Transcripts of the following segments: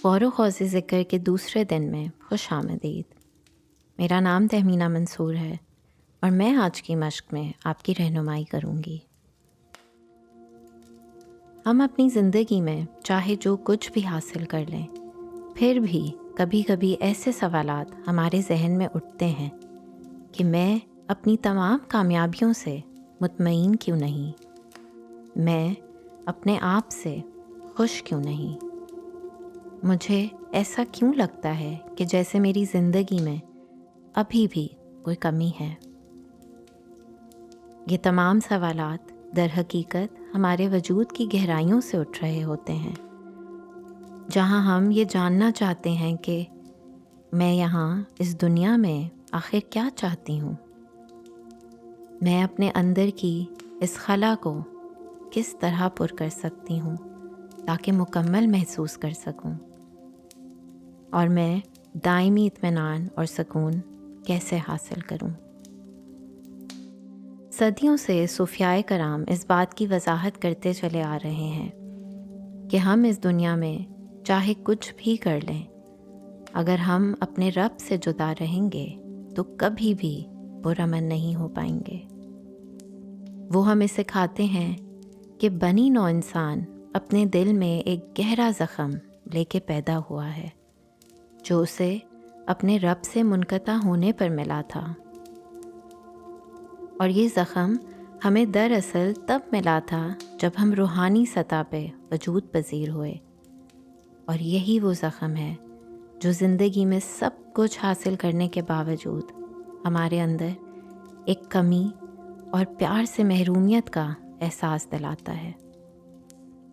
غور و خوض ذکر کے دوسرے دن میں خوش آمدید۔ میرا نام تہمینہ منصور ہے اور میں آج کی مشق میں آپ کی رہنمائی کروں گی۔ ہم اپنی زندگی میں چاہے جو کچھ بھی حاصل کر لیں، پھر بھی کبھی کبھی ایسے سوالات ہمارے ذہن میں اٹھتے ہیں کہ میں اپنی تمام کامیابیوں سے مطمئن کیوں نہیں؟ میں اپنے آپ سے خوش کیوں نہیں؟ مجھے ایسا کیوں لگتا ہے کہ جیسے میری زندگی میں ابھی بھی کوئی کمی ہے؟ یہ تمام سوالات در حقیقت ہمارے وجود کی گہرائیوں سے اٹھ رہے ہوتے ہیں، جہاں ہم یہ جاننا چاہتے ہیں کہ میں یہاں اس دنیا میں آخر کیا چاہتی ہوں؟ میں اپنے اندر کی اس خلا کو کس طرح پر کر سکتی ہوں تاکہ مکمل محسوس کر سکوں؟ اور میں دائمی اطمینان اور سکون کیسے حاصل کروں؟ صدیوں سے صوفیاء کرام اس بات کی وضاحت کرتے چلے آ رہے ہیں کہ ہم اس دنیا میں چاہے کچھ بھی کر لیں، اگر ہم اپنے رب سے جدا رہیں گے تو کبھی بھی پرامن نہیں ہو پائیں گے۔ وہ ہمیں سکھاتے ہیں کہ بنی نوع انسان اپنے دل میں ایک گہرا زخم لے کے پیدا ہوا ہے جو اسے اپنے رب سے منقطع ہونے پر ملا تھا، اور یہ زخم ہمیں دراصل تب ملا تھا جب ہم روحانی سطح پہ وجود پذیر ہوئے، اور یہی وہ زخم ہے جو زندگی میں سب کچھ حاصل کرنے کے باوجود ہمارے اندر ایک کمی اور پیار سے محرومیت کا احساس دلاتا ہے۔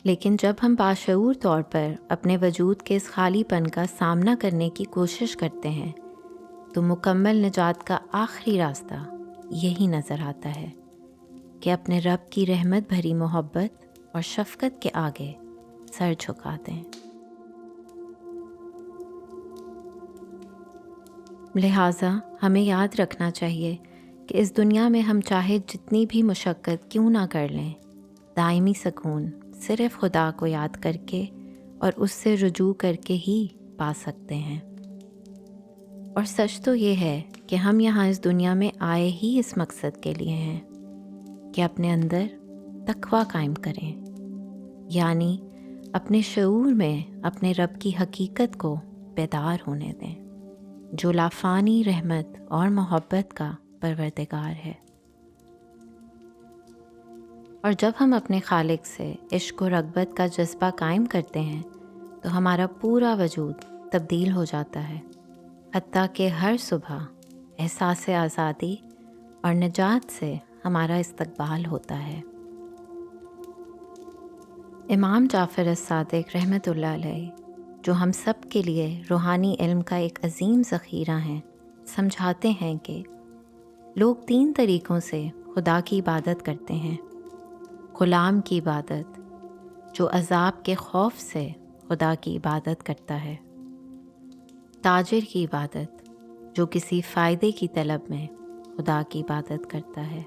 لیکن جب ہم باشعور طور پر اپنے وجود کے اس خالی پن کا سامنا کرنے کی کوشش کرتے ہیں تو مکمل نجات کا آخری راستہ یہی نظر آتا ہے کہ اپنے رب کی رحمت بھری محبت اور شفقت کے آگے سر جھکا دیں۔ لہٰذا ہمیں یاد رکھنا چاہیے کہ اس دنیا میں ہم چاہے جتنی بھی مشقت کیوں نہ کر لیں، دائمی سکون صرف خدا کو یاد کر کے اور اس سے رجوع کر کے ہی پا سکتے ہیں۔ اور سچ تو یہ ہے کہ ہم یہاں اس دنیا میں آئے ہی اس مقصد کے لیے ہیں کہ اپنے اندر تقویٰ قائم کریں، یعنی اپنے شعور میں اپنے رب کی حقیقت کو بیدار ہونے دیں جو لافانی رحمت اور محبت کا پروردگار ہے۔ اور جب ہم اپنے خالق سے عشق و رغبت کا جذبہ قائم کرتے ہیں تو ہمارا پورا وجود تبدیل ہو جاتا ہے، حتیٰ کہ ہر صبح احساس آزادی اور نجات سے ہمارا استقبال ہوتا ہے۔ امام جعفر الصادق رحمۃ اللہ علیہ، جو ہم سب کے لیے روحانی علم کا ایک عظیم ذخیرہ ہیں، سمجھاتے ہیں کہ لوگ 3 طریقوں سے خدا کی عبادت کرتے ہیں۔ غلام کی عبادت، جو عذاب کے خوف سے خدا کی عبادت کرتا ہے۔ تاجر کی عبادت، جو کسی فائدے کی طلب میں خدا کی عبادت کرتا ہے۔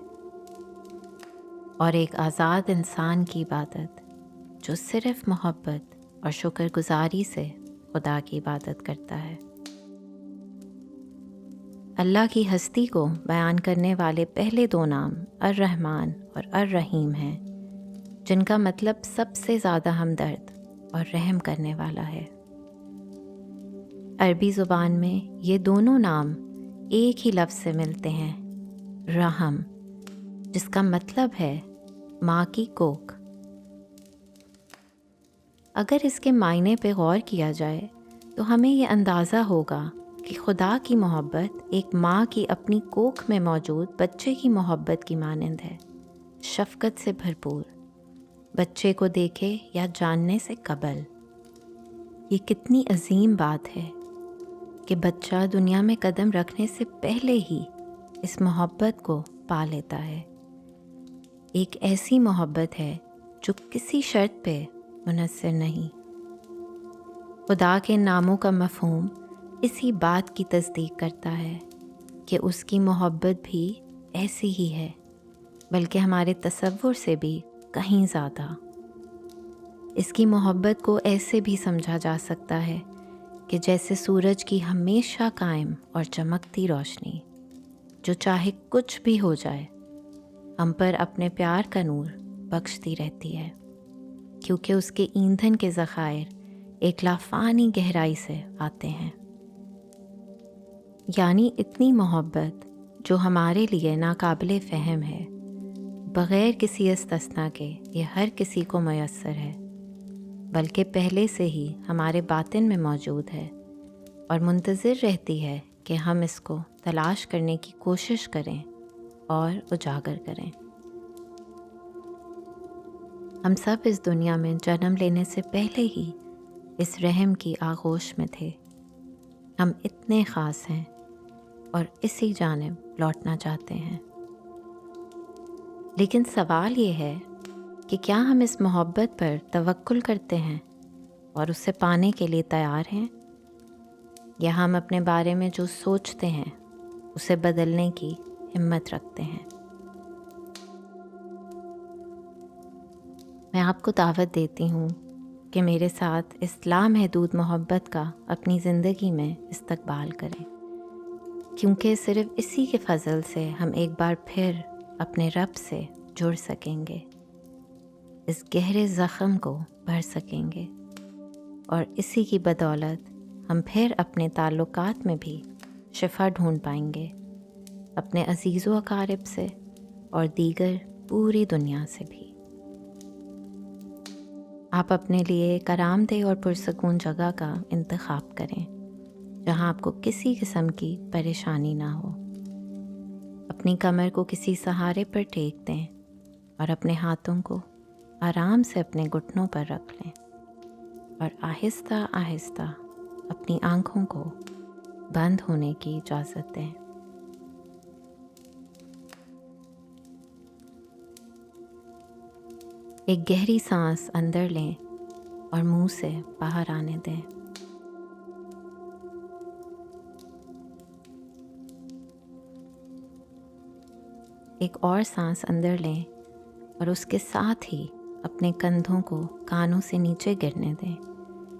اور ایک آزاد انسان کی عبادت، جو صرف محبت اور شکر گزاری سے خدا کی عبادت کرتا ہے۔ اللہ کی ہستی کو بیان کرنے والے پہلے 2 نام الرحمن اور الرحیم ہیں، جن کا مطلب سب سے زیادہ ہمدرد اور رحم کرنے والا ہے۔ عربی زبان میں یہ دونوں نام ایک ہی لفظ سے ملتے ہیں، رحم، جس کا مطلب ہے ماں کی کوکھ۔ اگر اس کے معنی پہ غور کیا جائے تو ہمیں یہ اندازہ ہوگا کہ خدا کی محبت ایک ماں کی اپنی کوکھ میں موجود بچے کی محبت کی مانند ہے، شفقت سے بھرپور، بچے کو دیکھے یا جاننے سے قبل۔ یہ کتنی عظیم بات ہے کہ بچہ دنیا میں قدم رکھنے سے پہلے ہی اس محبت کو پا لیتا ہے۔ ایک ایسی محبت ہے جو کسی شرط پہ منحصر نہیں۔ خدا کے ناموں کا مفہوم اسی بات کی تصدیق کرتا ہے کہ اس کی محبت بھی ایسی ہی ہے، بلکہ ہمارے تصور سے بھی کہیں زیادہ۔ اس کی محبت کو ایسے بھی سمجھا جا سکتا ہے کہ جیسے سورج کی ہمیشہ قائم اور چمکتی روشنی، جو چاہے کچھ بھی ہو جائے ہم پر اپنے پیار کا نور بخشتی رہتی ہے، کیونکہ اس کے ایندھن کے ذخائر ایک لافانی گہرائی سے آتے ہیں۔ یعنی اتنی محبت جو ہمارے لیے ناقابل فہم ہے، بغیر کسی استثناء کے یہ ہر کسی کو میسر ہے، بلکہ پہلے سے ہی ہمارے باطن میں موجود ہے اور منتظر رہتی ہے کہ ہم اس کو تلاش کرنے کی کوشش کریں اور اجاگر کریں۔ ہم سب اس دنیا میں جنم لینے سے پہلے ہی اس رحم کی آغوش میں تھے۔ ہم اتنے خاص ہیں اور اسی جانب لوٹنا چاہتے ہیں۔ لیکن سوال یہ ہے کہ کیا ہم اس محبت پر توکل کرتے ہیں اور اسے پانے کے لیے تیار ہیں، یا ہم اپنے بارے میں جو سوچتے ہیں اسے بدلنے کی ہمت رکھتے ہیں؟ میں آپ کو دعوت دیتی ہوں کہ میرے ساتھ اس لامحدود محبت کا اپنی زندگی میں استقبال کریں، کیونکہ صرف اسی کے فضل سے ہم ایک بار پھر اپنے رب سے جڑ سکیں گے، اس گہرے زخم کو بھر سکیں گے، اور اسی کی بدولت ہم پھر اپنے تعلقات میں بھی شفا ڈھونڈ پائیں گے، اپنے عزیز و اقارب سے اور دیگر پوری دنیا سے بھی۔ آپ اپنے لیے ایک آرام دہ اور پرسکون جگہ کا انتخاب کریں جہاں آپ کو کسی قسم کی پریشانی نہ ہو۔ اپنی کمر کو کسی سہارے پر ٹیک دیں اور اپنے ہاتھوں کو آرام سے اپنے گھٹنوں پر رکھ لیں، اور آہستہ آہستہ اپنی آنکھوں کو بند ہونے کی اجازت دیں۔ ایک گہری سانس اندر لیں اور منہ سے باہر آنے دیں۔ ایک اور سانس اندر لیں اور اس کے ساتھ ہی اپنے کندھوں کو کانوں سے نیچے گرنے دیں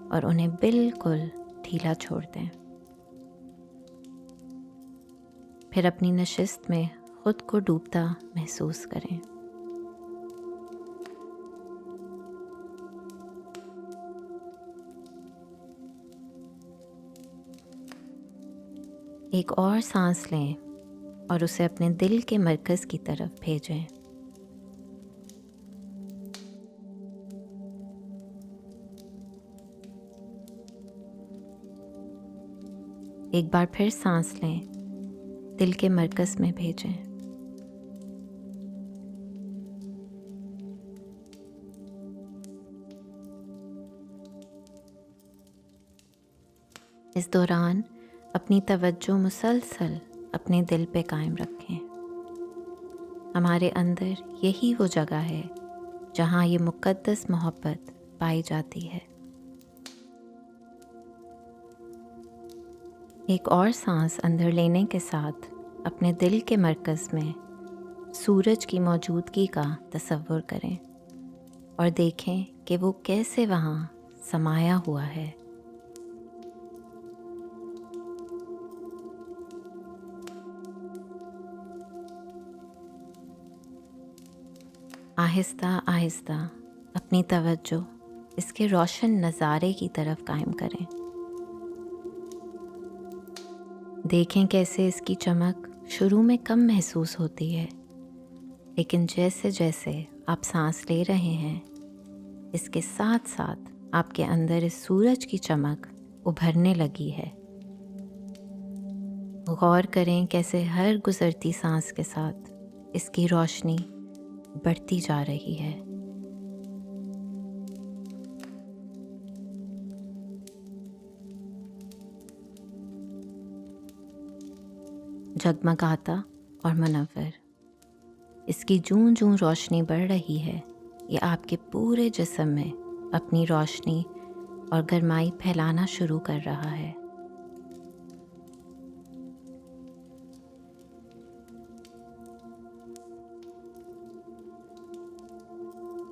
اور انہیں بالکل ڈھیلا چھوڑ دیں۔ پھر اپنی نشست میں خود کو ڈوبتا محسوس کریں۔ ایک اور سانس لیں اور اسے اپنے دل کے مرکز کی طرف بھیجیں۔ ایک بار پھر سانس لیں، دل کے مرکز میں بھیجیں۔ اس دوران اپنی توجہ مسلسل اپنے دل پہ قائم رکھیں۔ ہمارے اندر یہی وہ جگہ ہے جہاں یہ مقدس محبت پائی جاتی ہے۔ ایک اور سانس اندر لینے کے ساتھ اپنے دل کے مرکز میں سورج کی موجودگی کا تصور کریں اور دیکھیں کہ وہ کیسے وہاں سمایا ہوا ہے۔ آہستہ آہستہ اپنی توجہ اس کے روشن نظارے کی طرف قائم کریں۔ دیکھیں کیسے اس کی چمک شروع میں کم محسوس ہوتی ہے، لیکن جیسے جیسے آپ سانس لے رہے ہیں، اس کے ساتھ ساتھ آپ کے اندر اس سورج کی چمک ابھرنے لگی ہے۔ غور کریں کیسے ہر گزرتی سانس کے ساتھ اس کی روشنی بڑھتی جا رہی ہے۔ جگمگاتا اور منور، اس کی جوں جوں روشنی بڑھ رہی ہے، یہ آپ کے پورے جسم میں اپنی روشنی اور گرمائی پھیلانا شروع کر رہا ہے۔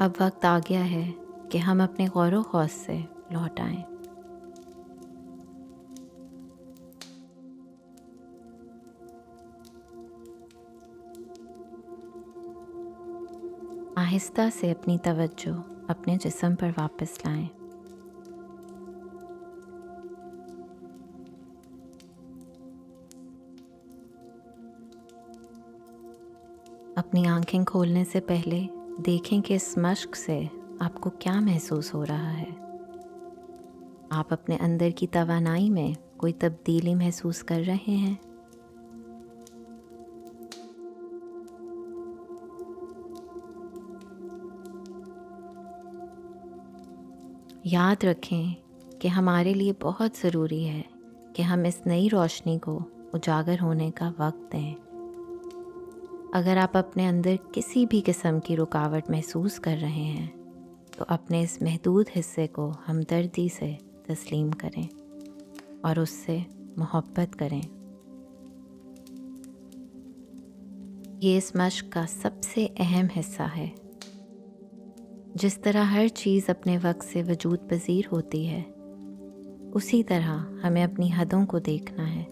اب وقت آ گیا ہے کہ ہم اپنے غور و خوض سے لوٹ آئیں۔ آہستہ سے اپنی توجہ اپنے جسم پر واپس لائیں۔ اپنی آنکھیں کھولنے سے پہلے دیکھیں کہ اس مشق سے آپ کو کیا محسوس ہو رہا ہے۔ آپ اپنے اندر کی توانائی میں کوئی تبدیلی محسوس کر رہے ہیں؟ یاد رکھیں کہ ہمارے لیے بہت ضروری ہے کہ ہم اس نئی روشنی کو اجاگر ہونے کا وقت دیں۔ اگر آپ اپنے اندر کسی بھی قسم کی رکاوٹ محسوس کر رہے ہیں تو اپنے اس محدود حصے کو ہمدردی سے تسلیم کریں اور اس سے محبت کریں۔ یہ اس مشق کا سب سے اہم حصہ ہے۔ جس طرح ہر چیز اپنے وقت سے وجود پذیر ہوتی ہے، اسی طرح ہمیں اپنی حدوں کو دیکھنا ہے۔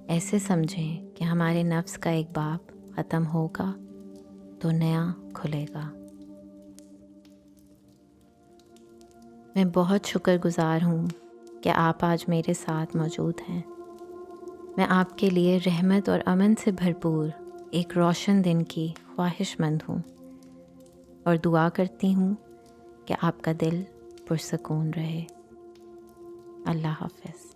ایسے سمجھیں کہ ہمارے نفس کا ایک باب ختم ہوگا تو نیا کھلے گا۔ میں بہت شکر گزار ہوں کہ آپ آج میرے ساتھ موجود ہیں۔ میں آپ کے لیے رحمت اور امن سے بھرپور ایک روشن دن کی خواہش مند ہوں اور دعا کرتی ہوں کہ آپ کا دل پرسکون رہے۔ اللہ حافظ۔